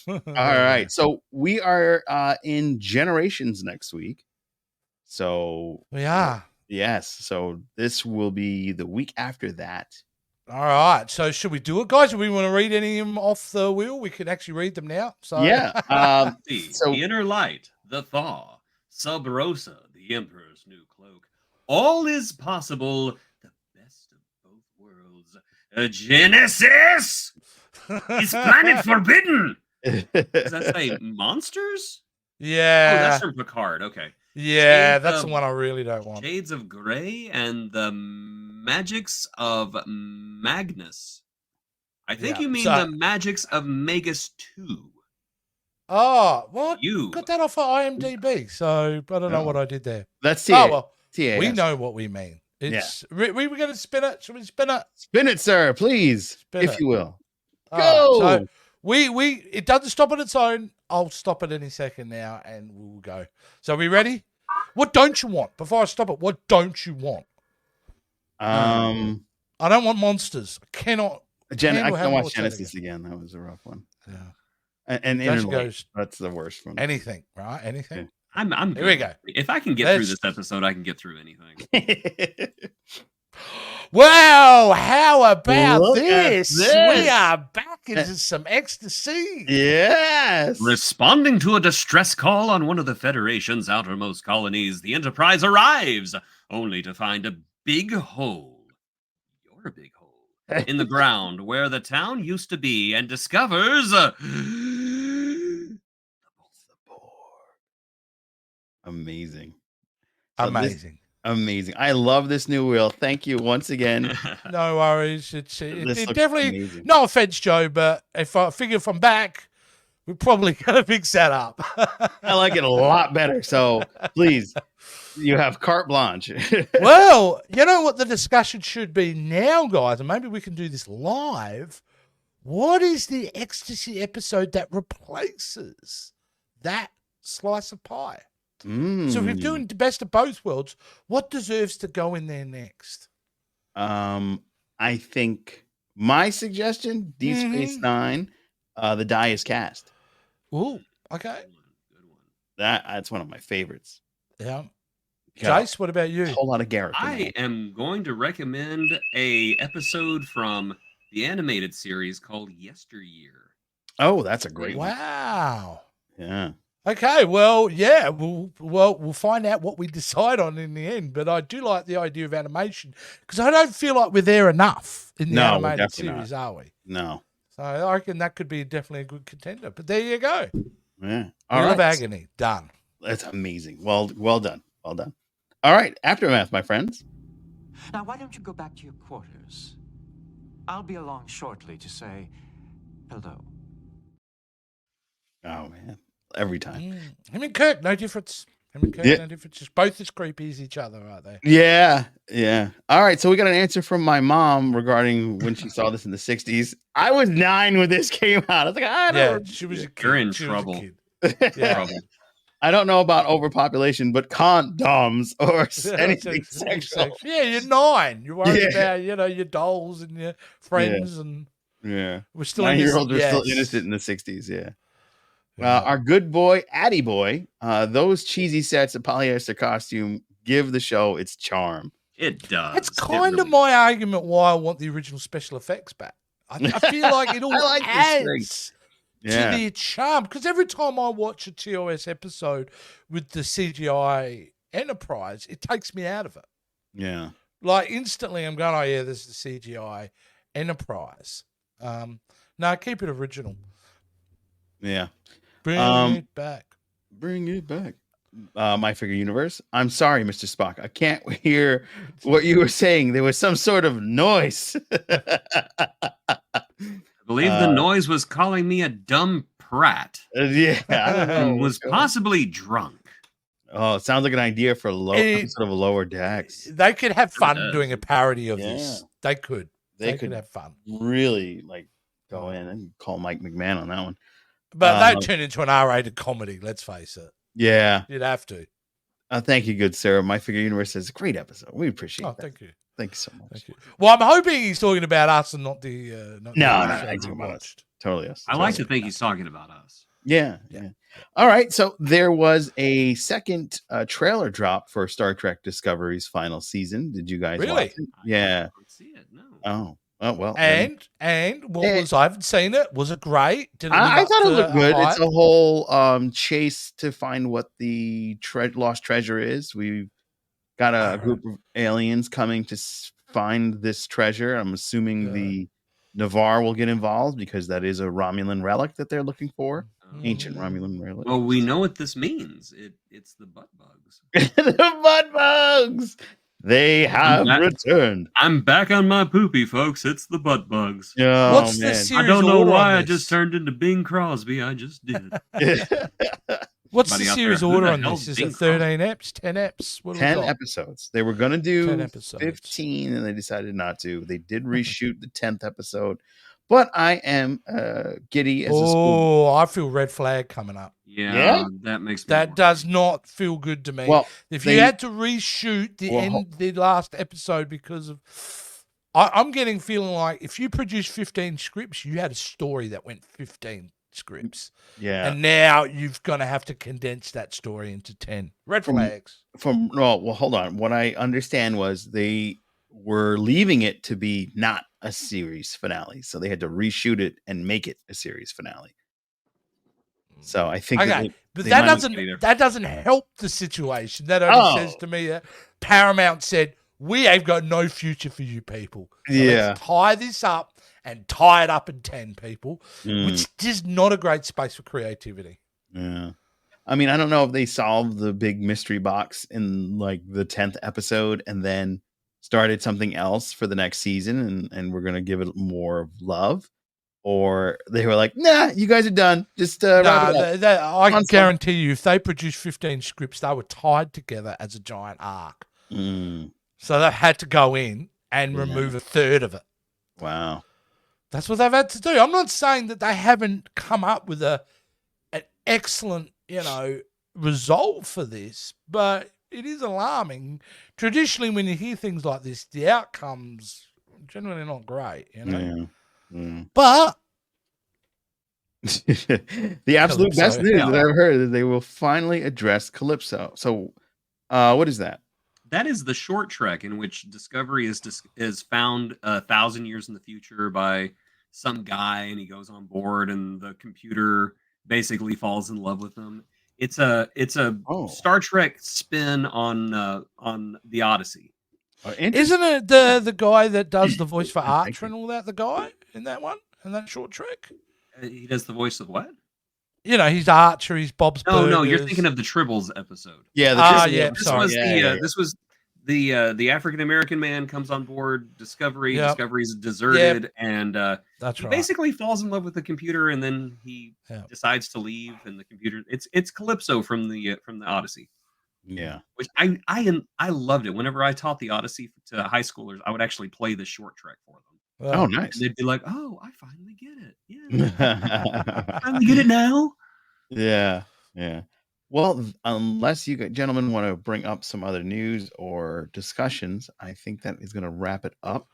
All right. So we are in Generations next week. So we are. Yes. So this will be the week after that. All right. So should we do it, guys? Do we want to read any of them off the wheel? We can actually read them now. So yeah. The Inner Light, the Thaw, Sub Rosa, the Emperor's New Cloak. All is possible. The best of both worlds. Genesis is planet forbidden. Does that say monsters? Oh, that's Yeah. from Picard. Okay. Yeah, Shades that's the of- one I really don't want. Shades of Grey and the Magics of Magnus. I think Yeah, you mean so- the Magics of Magus 2. Oh, well, You. got that off of IMDb, so I don't know what I did there. That's Oh, well, TAS. we know what we mean. It's we were going to spin it. Should we spin it? Spin it, sir, please, Spin if it. you will. All right, Go. so it doesn't stop on its own. I'll stop it any second now, and we'll go. So are we ready? What don't you want? Before I stop it, what don't you want? I don't want monsters. I cannot. I handle can having watch more Genesis again. That was a rough one. Yeah. And Josh Interlight, goes- that's the worst one. Anything, right? Anything. I'm Here we good. go. If I can get through this episode, I can get through anything. Well, how about Look at this? this. We are back into some ecstasy. Yes. Responding to a distress call on one of the Federation's outermost colonies, the Enterprise arrives, only to find a big hole. You're a big hole. In the ground where the town used to be, and discovers the board. Amazing. Amazing. Amazing. I love this new wheel. Thank you once again. No worries. It This looks definitely, amazing. no offense, Joe, but if I figure if I'm back, we're probably going to fix that up. I like it a lot better. So please, you have carte blanche. Well, you know what the discussion should be now, guys, and maybe we can do this live. What is the ecstasy episode that replaces that slice of pie? So if you're doing the best of both worlds, what deserves to go in there next? I think my suggestion, Deep Space Nine, the die is cast. Ooh, okay. Good one. That's one of my favorites. Yeah. Got Jace, what about you? a whole lot of Garrick. in I that. am going to recommend a episode from the animated series called Yesteryear. Oh, that's a great one. Wow. Yeah. Okay, well, yeah, we'll find out what we decide on in the end. But I do like the idea of animation because I don't feel like we're there enough in the No, we're animated definitely series, are we? No. So I reckon that could be definitely a good contender. But there you go. Yeah. I All love right. Agony. Done. That's amazing. Well done. Well done. All right. Aftermath, my friends. Now, why don't you go back to your quarters? I'll be along shortly to say hello. Oh man. Every time. Him and Kirk, no difference. Him and Kirk, Yeah. no difference. Just both as creepy as each other, aren't they? Yeah. Yeah. All right. So we got an answer from my mom regarding when she saw this in the 60s. I was 9 when this came out. I was like, I Yeah, don't she was a kid. You're in She was a trouble. kid. Yeah. Trouble. I don't know about overpopulation, but condoms or anything Sex- sexual. Yeah, you're 9. You're worried Yeah. about, your dolls and your friends, and Yeah. we're still 9-year-olds are still yes. innocent in the 60s. Yeah. Yeah. Our good boy, Addy Boy, those cheesy sets of polyester costume give the show its charm. It does. That's It kind of really my argument why I want the original special effects back. I feel like it all I like this thing. adds Yeah. to their charm. Because every time I watch a TOS episode with the CGI Enterprise, it takes me out of it. Yeah. Like instantly, I'm going, oh yeah, this is the CGI Enterprise. No, keep it original. Yeah. Bring it back. Bring it back. My Figure Universe. I'm sorry, Mr. Spock. I can't hear what you were saying. There was some sort of noise. I believe the noise was calling me a dumb prat Yeah. I don't know. and was possibly drunk. Oh, it sounds like an idea for sort of a lower decks. They could have fun does. doing a parody of Yeah. this. They could. They They could could have fun. really like go in and call Mike McMahon on that one. But they'd turn into an R-rated comedy, let's face it. Yeah. You'd have to. Thank you, good sir. My Figure Universe is a great episode. We appreciate Oh, that. thank you. Thank you so much. Thank you. Well, I'm hoping he's talking about us and not the not the No, episode I we talking about us. watched. Totally us. I like to Totally. think he's talking about us. Yeah, yeah. All right. So there was a second trailer drop for Star Trek Discovery's final season. Did you guys Really? watch it? Yeah. I don't see it. No. Oh well. then- And what was I haven't seen it. Was it great? Did it live I up thought it to looked the good. hype? It's a whole chase to find what the lost treasure is. We've got a group of aliens coming to find this treasure. I'm assuming the Navarre will get involved because that is a Romulan relic that they're looking for. Ancient Romulan relic. Well, we know what this means. It's the butt bugs. The butt bugs. They have returned. I'm back on my poopy, folks. It's the butt bugs. Oh, What's man. the series I don't know order why on I this? just turned into Bing Crosby. I just did. What's the Somebody out series there, who order the on hell's this? Is Bing it 13 eps, 10 eps? What do we 10 got? episodes. They were going to 10 do episodes. 15 and they decided not to. They did reshoot the 10th episode. But I am giddy as a school. Oh, I feel red flag coming up. Yeah, that makes me That worried. does not feel good to me. Well, if they- you had to reshoot the last episode because of, I'm getting feeling like if you produced 15 scripts, you had a story that went 15 scripts. Yeah. And now you've going to have to condense that story into 10. Red flags. Well, hold on. What I understand was they were leaving it to be not a series finale, so they had to reshoot it and make it a series finale. So I think but they that might- doesn't help the situation. That only says to me that Paramount said, we have got no future for you people. So let's tie this up and tie it up in 10 people, which is not a great space for creativity. Yeah. I mean, I don't know if they solved the big mystery box in like the 10th episode and then started something else for the next season and we're going to give it more love, or they were like, nah, you guys are done. Just wrap it up. I can guarantee you, if they produced 15 scripts, they were tied together as a giant arc. So they had to go in and remove a third of it. Wow. That's what they've had to do. I'm not saying that they haven't come up with an excellent, result for this, but it is alarming. Traditionally, when you hear things like this, the outcomes are generally not great, But the absolute best news that I've ever heard is they will finally address Calypso. So, what is that? That is the short trek in which Discovery is found 1,000 years in the future by some guy, and he goes on board, and the computer basically falls in love with him. It's a Star Trek spin on the Odyssey. Isn't it the guy that does the voice for Archer and all that? The guy in that one, in that short trek. He does the voice of what? He's Archer. He's Bob's. No, you're thinking of the Tribbles episode. Yeah, This was the African American man comes on board Discovery. Yep. Discovery's deserted, and that's he right. basically falls in love with the computer, and then he decides to leave. And the computer, it's Calypso from the Odyssey. Yeah, which I loved it. Whenever I taught the Odyssey to high schoolers, I would actually play the short trek for them. Oh, nice. And they'd be like, "Oh, I finally get it. Yeah, finally get it now." Yeah. Well, unless you gentlemen want to bring up some other news or discussions, I think that is going to wrap it up.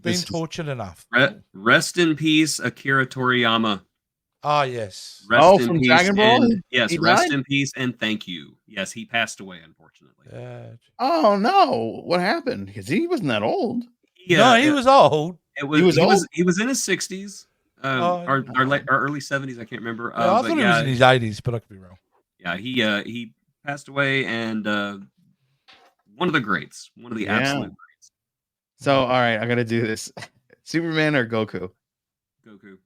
Been tortured enough. Rest in peace, Akira Toriyama. Oh, yes. Rest in from peace Dragon Ball? and- yes, He rest died? in peace and thank you. Yes, he passed away, unfortunately. Oh no! What happened? Because he wasn't that old. No, he was old. He was in his 60s, or early 70s. I can't remember. I thought he was in his 80s, but I could be wrong. Yeah, he passed away, and one of the greats, one of the absolute greats. So, all right, I got to do this. Superman or Goku? Goku.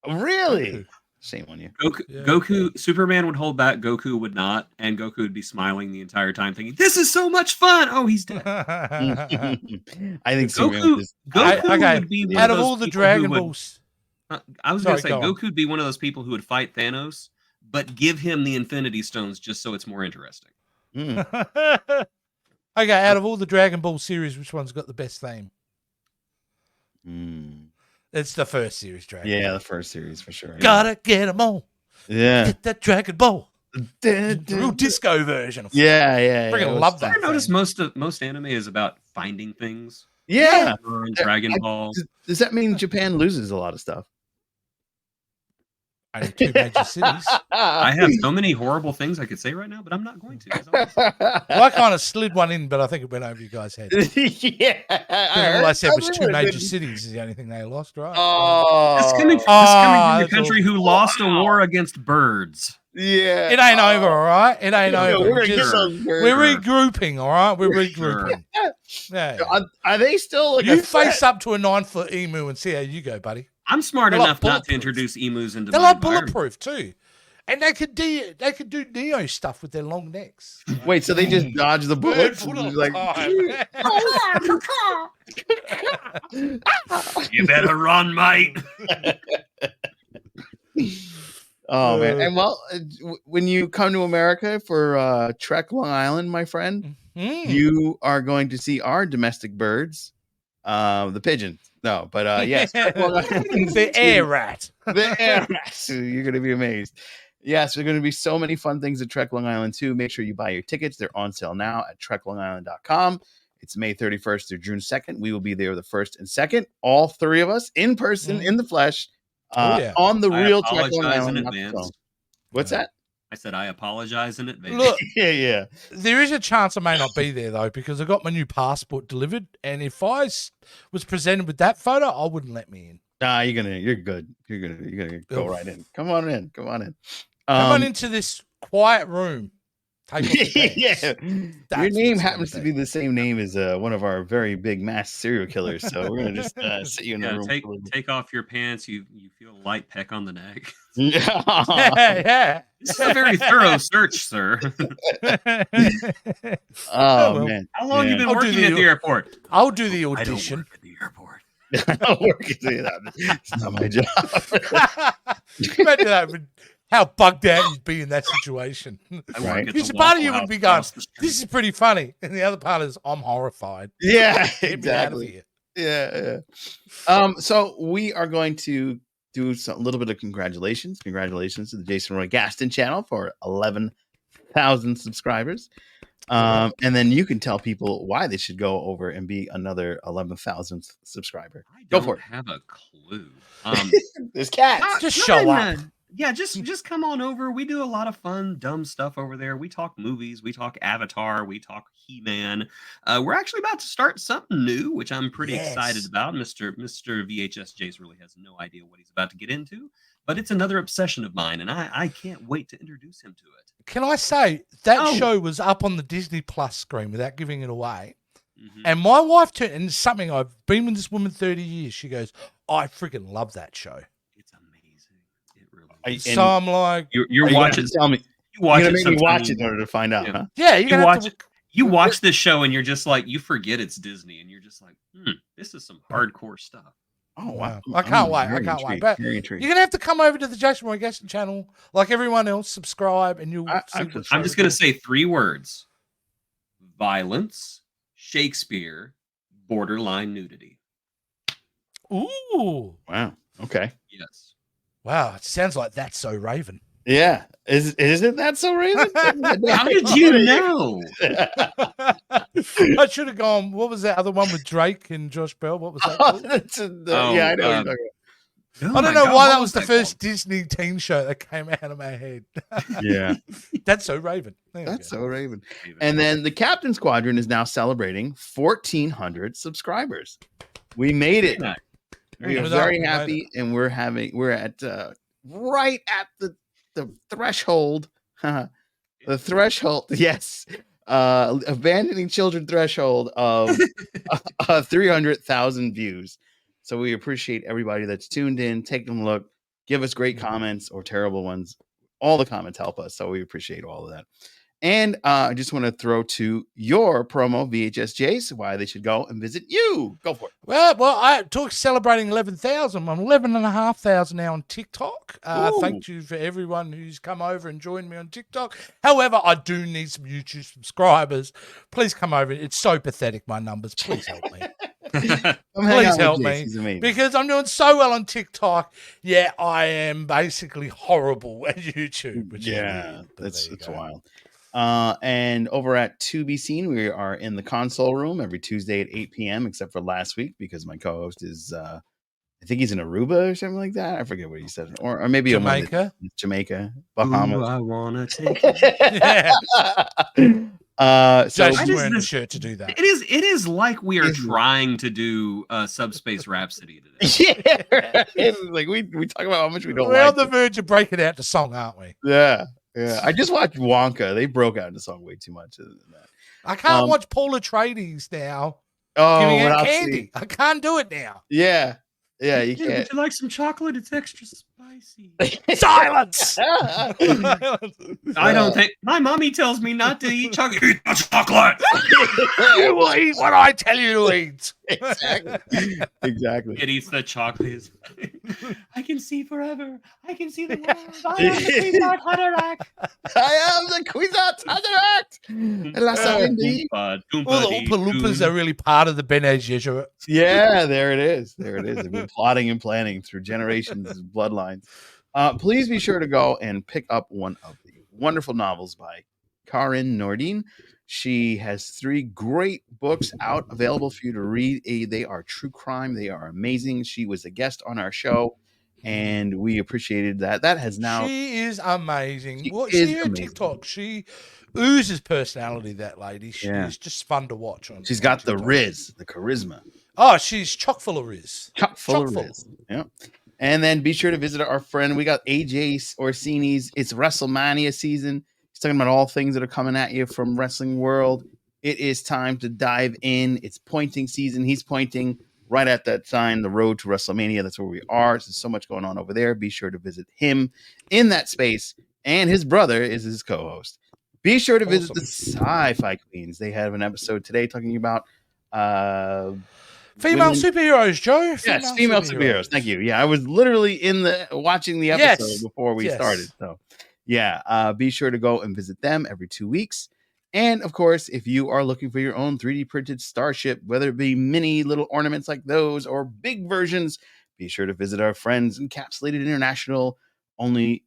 Really? Goku. Shame on you. Goku. Superman would hold back. Goku would not, and Goku would be smiling the entire time, thinking, "This is so much fun." Oh, he's dead. I think Goku would be one out of of those all the people Dragon who would- Balls. I was going to Sorry, say go on. Goku would be one of those people who would fight Thanos, but give him the Infinity Stones just so it's more interesting. Okay, out of all the Dragon Ball series, which one's got the best theme? It's the first series, Dragon Ball. The first series for sure. Gotta get them all. Yeah. Get that Dragon Ball. The real disco version. Yeah. Freaking love that. I noticed most anime is about finding things. Yeah. Dragon Ball. Does that mean Japan loses a lot of stuff? Only 2 major cities. I have so many horrible things I could say right now, but I'm not going to. 'cause I'm- Well, I kind of slid one in, but I think it went over you guys' head. Yeah, All I said was something 2 would've major been- cities is the only thing they lost, right? This coming Oh, from the that's country who lost a war against birds. yeah. It ain't over, all right? It ain't Yeah, over. we're gonna Just- get those birds. we're regrouping, all right? We're regrouping. Yeah. Are they still like You a threat? face up to a 9-foot emu and see how you go, buddy. I'm smart They're like enough not to bulletproof. introduce emus into They're my like environment. bulletproof too, and they could do Neo stuff with their long necks. Wait, so they just dodge the bullets? Bird and foot just time. You better run, mate. Oh man! And well, when you come to America for Trek Long Island, my friend, you are going to see our domestic birds, the pigeon. No, but yes, Trek Long Island. The air rat. The air rat. You're going to be amazed. Yes, there are going to be so many fun things at Trek Long Island too. Make sure you buy your tickets. They're on sale now at treklongisland.com. It's May 31st through June 2nd. We will be there the 1st and 2nd, all 3 of us in person, in the flesh, on the real Trek Long apologize in Island. advance. What's that? I said I apologize in advance. Look, Yeah. there is a chance I may not be there though because I got my new passport delivered, and if I was presented with that photo, I wouldn't let me in. Nah, you're good. You're gonna go right in. Come on in. Come on into this quiet room. Take off your pants. Yeah. That's Your name what's happens to gonna be the same name as one of our very big mass serial killers, so we're gonna just sit you in the Yeah, room. take off your pants. You feel a light peck on the neck. Yeah. This is a very thorough search, sir. Oh well. man, How long you been I'll do working the- at the airport? I'll do the I don't audition. work at the airport. I don't work at that. It's not my job. Imagine that. How bugged out you'd be in that situation. I work Right. at the Because a part of you Waffle would be House going, across the street. "This is pretty funny," and the other part is, "I'm horrified." Yeah, Get me out of exactly. here. Yeah. So we are going to do a little bit of congratulations. Congratulations to the Jason Roy Gaston channel for 11,000 subscribers. And then you can tell people why they should go over and be another 11,000th subscriber. I Go don't for it. have a clue. There's cats. Just show up. Yeah, just come on over. We do a lot of fun, dumb stuff over there. We talk movies, we talk Avatar, we talk He-Man. We're actually about to start something new, which I'm pretty excited about. Mr. VHS Jace really has no idea what he's about to get into, but it's another obsession of mine, and I can't wait to introduce him to it. Can I say that show was up on the Disney Plus screen without giving it away? Mhm. And my wife turned, and it's something I've been with this woman 30 years. She goes, "I freaking love that show." It's amazing. It really is. So I'm like, You're Are you watching. gonna tell me. You watch You're it gonna make me watch sometime- it in order to find out, Yeah. huh? yeah, you're You gonna watch have to. You watch this show and you're just like, you forget it's Disney, and you're just like, this is some hardcore stuff. Oh wow! I can't wait. Very I can't wait. intrigued, But very intrigued. you're gonna have to come over to the Jason Roy Gaston channel, like everyone else. Subscribe, and you'll. I'm see what just I'm shows just gonna are. say 3 words: violence, Shakespeare, borderline nudity. Ooh, Wow. Okay. Yes. wow! It sounds like That's So Raven. Yeah. Isn't that so, Raven? How did you know? I should have gone. What was that other one with Drake and Josh Bell? What was that? Oh, Called? yeah, I know. What you're talking I don't know why that was the first Disney teen show that came out of my head. about. Yeah. That's So Raven. There we That's go. so Raven. And then the Captain Squadron is now celebrating 1,400 subscribers. We made it. We are Very very nice. happy, and we're at right at the threshold. The threshold, yes. Abandoning children threshold of 300,000 views. So we appreciate everybody that's tuned in. Take a look, give us great comments or terrible ones. All the comments help us, so we appreciate all of that. And I just want to throw to your promo, VHS Jace, why they should go and visit you. Go for it. Well, I talk celebrating 11,000. I'm 11,500 now on TikTok. Thank you for everyone who's come over and joined me on TikTok. However, I do need some YouTube subscribers. Please come over. It's so pathetic, my numbers. Please help me. Please help me. Because I'm doing so well on TikTok. Yeah, I am basically horrible at YouTube. Which is weird, but it's there you go. wild. And over at To Be Seen, we are in the console room every Tuesday at 8 p.m. except for last week because my co-host is I think he's in Aruba or something like that. I forget what he said, or maybe Jamaica. Jamaica, Ooh, Bahamas. I wanna take. Yeah. So Jason's is wearing the this- shirt to do that. It is like we are Is it? trying to do Subspace Rhapsody today. yeah, it's like we talk about how much we don't We're like on the it. verge of breaking out the song, aren't we? Yeah. I just watched Wonka. They broke out in the song way too much. Than that. I can't watch Paul Atreides now Oh, giving out without candy. seeing- I can't do it now. Yeah, you Would can't. you like some chocolate? It's extra spicy. Silence! I don't think my mommy tells me not to eat chocolate. Eat the chocolate. You will eat what I tell you to eat. Exactly. It eats the chocolate. I can see forever. I can see the world. I am the Queen Hatterack. I am the Kwisatz Haderach. La Savindi. All the Oompa Loompas are really part of the Bene Gesserit. Yeah, there it is. There it is. They've been plotting and planning through generations of bloodlines. Please be sure to go and pick up one of the wonderful novels by Karin Nordin. She has 3 great books out available for you to read. They are true crime. They are amazing. She was a guest on our show, and we appreciated that. That has now. She is amazing. She Well, is see her amazing. TikTok. She oozes personality, that lady. She Yeah. is just fun to watch. She's on got the TikTok. riz, the charisma. Oh, she's chock full of riz. Chock full of Chock full. riz. Yeah. And then be sure to visit our friend. We got AJ Orsini's. It's WrestleMania season. He's talking about all things that are coming at you from wrestling world. It is time to dive in. It's pointing season. He's pointing right at that sign, the road to WrestleMania. That's where we are. There's so much going on over there. Be sure to visit him in that space. And his brother is his co-host. Be sure to visit the Sci-Fi Queens. They have an episode today talking about Female women- superheroes, Joe. Yes, female superheroes. Thank you. Yeah, I was literally watching the episode Yes. before we started. So, yeah, be sure to go and visit them every 2 weeks. And of course, if you are looking for your own 3D printed starship, whether it be mini little ornaments like those or big versions, be sure to visit our friends Encapsulated International. The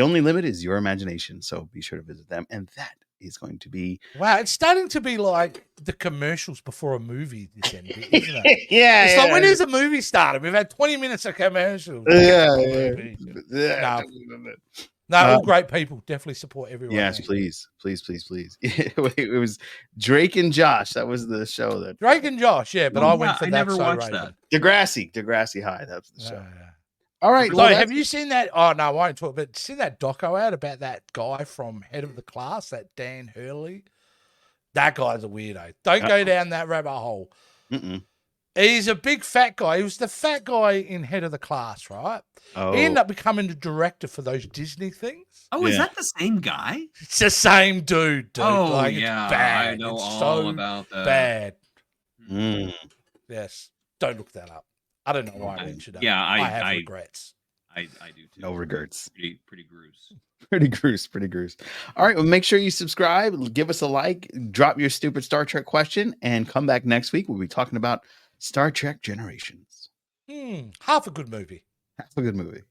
only limit is your imagination. So be sure to visit them. And that is going to be Wow, it's starting to be like the commercials before a movie this end, isn't it? yeah. It's like when is a movie started? We've had 20 minutes of commercials. Yeah. No, all great people. Definitely support everyone. Yes, there. please. It was Drake and Josh. That was the show that Drake and Josh, yeah, but I went for I that. never so watched Raven. that. Degrassi High. That was the show. Yeah. All right. So, well, have that's- you seen that? Oh no, I won't talk. But see that doco out about that guy from Head of the Class, that Dan Hurley. That guy's a weirdo. Don't go down that rabbit hole. Mm-mm. He's a big fat guy. He was the fat guy in Head of the Class, right? Oh, He ended up becoming the director for those Disney things. Oh, is Yeah. that the same guy? It's the same dude. Oh, like, yeah, it's bad. I know It's all so about that. bad. mm. Yes, don't look that up. I don't know why I mentioned that. Yeah, I have I- regrets. I do too. No regrets. Pretty gross. Pretty gruesome. All right. Well, make sure you subscribe, give us a like, drop your stupid Star Trek question, and come back next week. We'll be talking about Star Trek Generations. Half a good movie. That's a good movie.